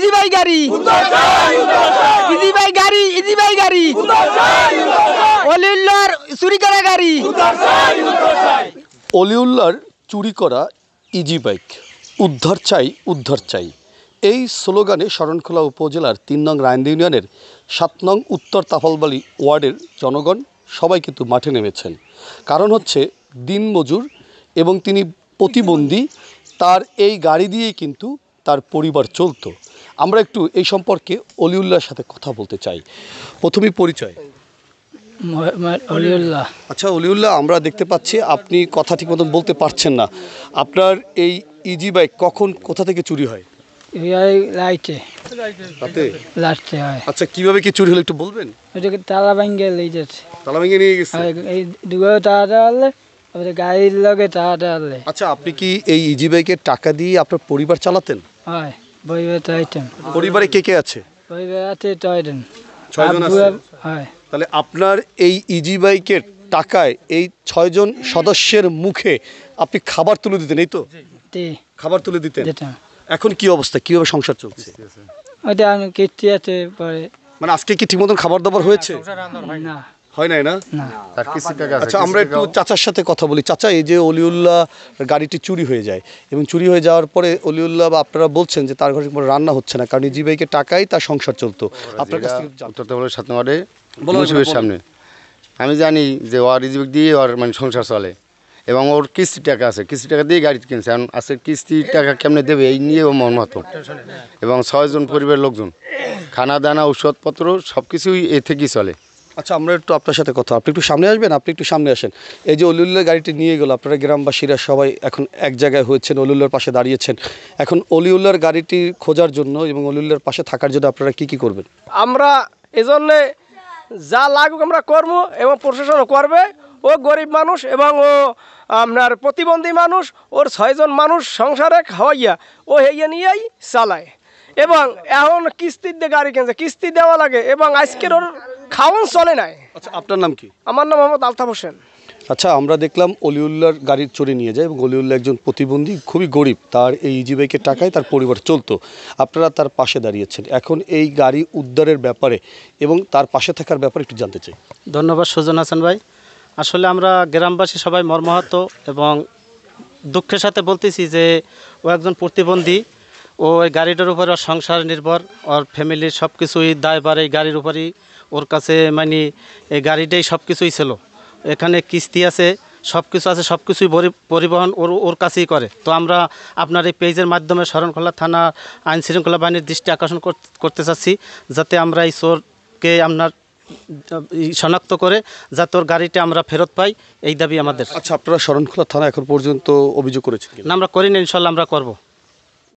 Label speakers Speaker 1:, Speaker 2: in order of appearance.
Speaker 1: Easy ভাই গাড়ি, easy ভাই গাড়ি, ইজি ভাই গাড়ি, অলিউল্লাহর চুরি করা গাড়ি,
Speaker 2: অলিউল্লাহর চুরি করা ইজি বাইক উদ্ধার চাই, উদ্ধার চাই। এই স্লোগানে শরণখোলা উপজেলার ৩ নং রায়ন্দা ইউনিয়নের ৭ নং উত্তর তাফলবালি ওয়ার্ডের জনগণ সবাই কিন্তু মাঠে নেমেছেন। কারণ হচ্ছে দিনমজুর এবং তিনি প্রতিবন্ধী, তার এই গাড়ি দিয়েই কিন্তু তার পরিবার চলতো। আমরা একটু এই সম্পর্কে অলিউল্লাহর সাথে কথা বলতে চাই। প্রথমেই পরিচয়।
Speaker 1: অলিউল্লাহ।
Speaker 2: আচ্ছা অলিউল্লাহ, আমরা দেখতে পাচ্ছি আপনি কথা ঠিক মতন বলতে পারছেন না। আপনার এই ইজি বাইক কখন কোথা থেকে চুরি হয়?
Speaker 1: লাইটে
Speaker 2: রাতে?
Speaker 1: লাস্টে হয়।
Speaker 2: আচ্ছা কিভাবে কি চুরি হলো একটু বলবেন?
Speaker 1: ওটাকে তালা ভাঙ্গে লই যাচ্ছে,
Speaker 2: তালা ভেঙে নিয়ে গেছে।
Speaker 1: এই দুগো তালা আনলে গাড়ির লগে তালা আনলে।
Speaker 2: আচ্ছা আপনি কি এই ইজি বাইকের টাকা দিয়ে আপনার পরিবার চালাতেন?
Speaker 1: হয় বইবে তো আইটেম।
Speaker 2: পরিবারে কে কে আছে?
Speaker 1: বইবে আছে 6 জন।
Speaker 2: 6 জন আছে।
Speaker 1: হয়।
Speaker 2: তাহলে আপনার এই ইজি বাইকের টাকায় এই 6 জন সদস্যের মুখে আপনি খাবার তুলে দিতেন, এই তো? খাবার তুলে দিতেন। এখন কি অবস্থা, কিভাবে সংসার চলছে?
Speaker 1: ওটা আমি কিস্তি আছে পরে।
Speaker 2: মানে আজকে কি ঠিক মতন খাবার দাবার হয়েছে?
Speaker 1: না
Speaker 2: হয় নাই না?
Speaker 1: না।
Speaker 2: আচ্ছা আমরা একটু চাচার সাথে কথা বলি। চাচা, এই যে অলিউল্লাহ গাড়িটি চুরি হয়ে যায় এবং চুরি হয়ে যাওয়ার পরে অলিউল্লাহ বা আপনারা বলছেন যে তার ঘরে রান্না হচ্ছে না, কারণ ইজি বাইকের টাকায় তার সংসার চলতো। আপনার কাছ থেকে
Speaker 3: উত্তর তাফলবালির ৭ নং ওয়ার্ডে সামনে আমি জানি যে ওর ইজি বাইক দিয়ে ওর মানে সংসার চলে এবং ওর কিস্তির টাকা আছে, কিস্তির টাকা দিয়ে গাড়ি কিনছে। এখন আজকে কিস্তির টাকা কেমনে দেবে এই নিয়ে ও মর্মাহত। এবং 6 জন পরিবারের লোকজন, খানা দানা ঔষধপত্র সব কিছুই এ থেকেই চলে।
Speaker 2: আচ্ছা আমরা একটু আপনার সাথে কথা, আপনি একটু সামনে আসবেন, আপনি একটু সামনে আসেন। এই যে অলিউল্লাহ গাড়িটি নিয়ে গেল, আপনারা গ্রামবাসীরা সবাই এখন এক জায়গায় হয়েছেন, অলিউল্লাহর পাশে দাঁড়িয়েছেন। এখন অলিউল্লাহর গাড়িটি খোঁজার জন্য এবং অলিউল্লাহর পাশে থাকার জন্য আপনারা কি করবেন?
Speaker 4: আমরা এজন্যে যা লাগুক আমরা করবো এবং প্রশাসনও করবে। ও গরিব মানুষ এবং ও আপনার প্রতিবন্ধী মানুষ, ওর 6 জন মানুষ সংসারে খাওয়াইয়া ও হেয়ে নিয়েই চালায় এবং এখন কিস্তির দিয়ে গাড়ি কিনছে, কিস্তি দেওয়া লাগে এবং আজকের ওর খাওয়ান চলে নাই।
Speaker 2: আচ্ছা আপনার নাম কি?
Speaker 4: আমার নাম মোহাম্মদ আলতাফ হোসেন।
Speaker 2: আচ্ছা আমরা দেখলাম অলিউল্লাহর গাড়ি চুরি নিয়ে যায় এবং অলিউল্লাহ একজন প্রতিবন্ধী, খুবই গরিব, তার এই ইজি বাইকের টাকায় তার পরিবার চলতো। আপনারা তার পাশে দাঁড়িয়েছেন, এখন এই গাড়ি উদ্ধারের ব্যাপারে এবং তার পাশে থাকার ব্যাপারে একটু জানতে চাই।
Speaker 5: ধন্যবাদ সুজন হাসান ভাই। আসলে আমরা গ্রামবাসী সবাই মর্মাহত এবং দুঃখের সাথে বলতেছি যে ও একজন প্রতিবন্ধী, ও এই গাড়িটার উপরে ওর সংসার নির্ভর, ওর ফ্যামিলির সব কিছুই দায়ভার এই গাড়ির উপরেই। ওর কাছে মানে এই গাড়িটাই সব কিছুই ছিল, এখানে কিস্তি আছে, সব কিছু আছে, সব কিছুই পরিবহন ওর কাছেই করে। তো আমরা আপনার এই পেজের মাধ্যমে শরণখোলা থানা আইন শৃঙ্খলা বাহিনীর দৃষ্টি আকর্ষণ করতে চাচ্ছি, যাতে আমরা এই চোরকে আপনার শনাক্ত করে যাতে ওর গাড়িটা আমরা ফেরত পাই, এই দাবি আমাদের।
Speaker 2: আচ্ছা আপনারা শরণখোলা থানা এখন পর্যন্ত অভিযোগ করেছেন?
Speaker 5: না আমরা করিনি, ইনশাল্লাহ আমরা করব।